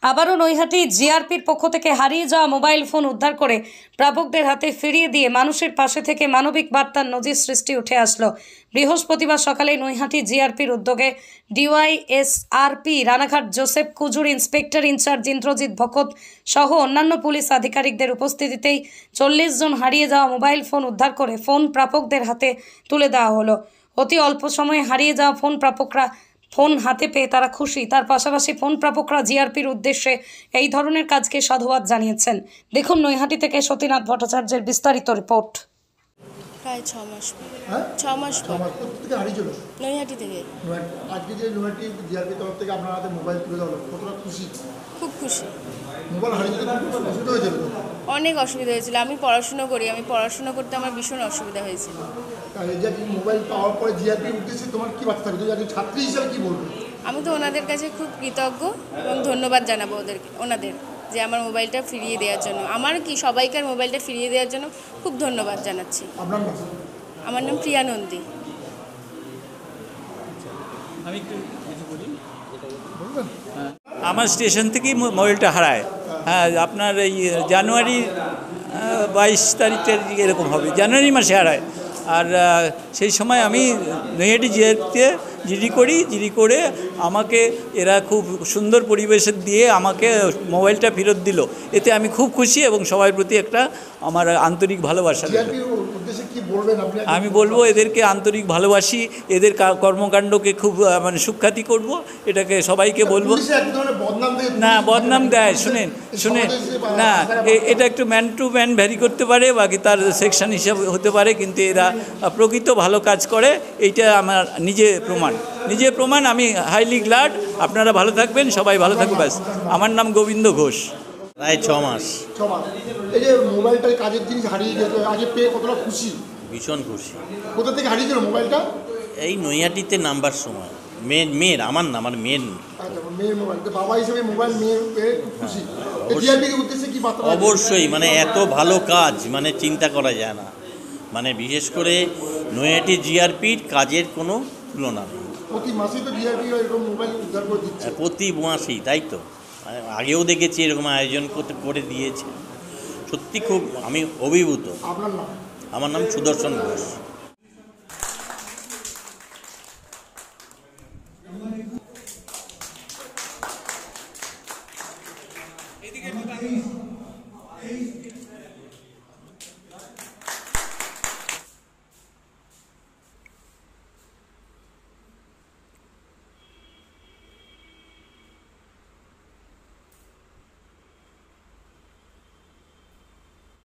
আবারও নৈহাটি জিআরপির পক্ষ থেকে হারিয়ে যাওয়া মোবাইল ফোন উদ্ধার করে প্রাপকদের হাতে ফিরিয়ে দিয়ে মানুষের পাশে থেকে মানবিক বার্তার নজির সৃষ্টি উঠে আসলো। বৃহস্পতিবার সকালে নৈহাটি জিআরপির উদ্যোগে ডিওয়াইএসআরপি Ranaghat Joseph Kujur, inspector in charge Indrajit ভকত সহ অন্যান্য পুলিশ আধিকারিকদের উপস্থিতিতেই 40 জন হারিয়ে যাওয়া মোবাইল ফোন উদ্ধার করে ফোন প্রাপকদের হাতে তুলে দেওয়া হলো। অতি অল্প সময়ে হারিয়ে যাওয়া ফোন প্রাপকরা ফোন হাতে পেয়ে তারা খুশি। তার পাশাপাশি ফোন প্রাপকরা জিআরপির উদ্দেশ্যে এই ধরনের কাজকে সাধুবাদ জানিয়েছেন। দেখুন নৈহাটি থেকে সতীনাথ ভট্টাচার্যের বিস্তারিত রিপোর্ট। প্রায় 6 মাস। 6 মাস পর থেকে হারিয়েছিল নৈহাটি থেকে। আজকে যে নৈহাটি জিআরপি তরফ থেকে আপনার হাতে মোবাইল তুলে দেওয়া হলো, কতটা খুশি? খুব খুশি। মোবাইল হারিয়ে অসুবিধা হয়েছিল? অনেক অসুবিধা হয়েছিল। আমি পড়াশোনা করি, পড়াশোনা করতে আমার ভীষণ অসুবিধা হয়েছিল। মোবাইল পাওয়ার পরে জিআরপির উদ্দেশ্যে তোমার কি বার্তা থাকবে? তুমি ছাত্রী হিসেবে কি বলবে? আমি তো ওনাদের কাছে খুব কৃতজ্ঞ এবং ধন্যবাদ জানাবো ওনাদের যে আমার মোবাইলটা ফিরিয়ে দেওয়ার জন্য, আমার কি সবাইকার মোবাইলটা ফিরিয়ে দেওয়ার জন্য খুব ধন্যবাদ জানাচ্ছি। আপনার নাম? আমার নাম প্রিয়া নন্দী। আমি একটু কিছু বলি। আমার স্টেশন থেকেই মোবাইলটা হারায়। হ্যাঁ, আপনার এই জানুয়ারি 22 তারিখ এরকম হবে, জানুয়ারি মাসে হারায়। আর সেই সময় আমি নৈহাটি জিআরপিতে জিডি করে আমাকে এরা খুব সুন্দর পরিবেশে দিয়ে আমাকে মোবাইলটা ফেরত দিল। এতে আমি খুব খুশি এবং সবার প্রতি একটা আমার আন্তরিক ভালোবাসা। আমি বলবো এদেরকে আন্তরিক ভালোবাসি, এদের কর্মকাণ্ডকে খুব মানে সুখ্যাতি করব, এটাকে সবাইকে বলবো। না, বদনাম দেয়, শুনেন না, এটা একটু ম্যান টু ম্যান ভ্যারি করতে পারে, বাকি তার সেকশন হিসাবে হতে পারে, কিন্তু এরা প্রকৃত ভালো কাজ করে, এইটা আমার নিজে প্রমাণ। আমি হাইলি গ্ল্যাড। আপনারা ভালো থাকবেন, সবাই ভালো থাকবে। ব্যাস। আমার নাম গোবিন্দ ঘোষ। প্রায় 6 মাস। এই যে মোবাইলটার কাজের জিনিস হারিয়ে গেছে, আগে পেয়ে কতটা খুশি? ভীষণ খুশি। কোথা থেকে হারিয়েছিল মোবাইলটা? এই নৈহাটিতে নাম্বার সময় মেয়ের আমার না, আমার মেয়ের। মেয়ের মোবাইল। বাবা হিসেবে মোবাইল মেয়ের পেয়ে খুশি। উদ্দেশ্যে কি বার্তা? অবশ্যই, মানে এত ভালো কাজ মানে চিন্তা করা যায় না। মানে বিশেষ করে নৈহাটি জিআরপির কাজের কোনো তুলনা নেই। প্রতি মাসেই তো জিআরপি এরকম মোবাইল উদ্ধার করে দিচ্ছে। প্রতি মাসেই, তাই তো। আগেও দেখেছি এরকম আয়োজন করে দিয়েছে। সত্যি খুব আমি অভিভূত। আপনার নাম? আমার নাম সুদর্শন ঘোষ।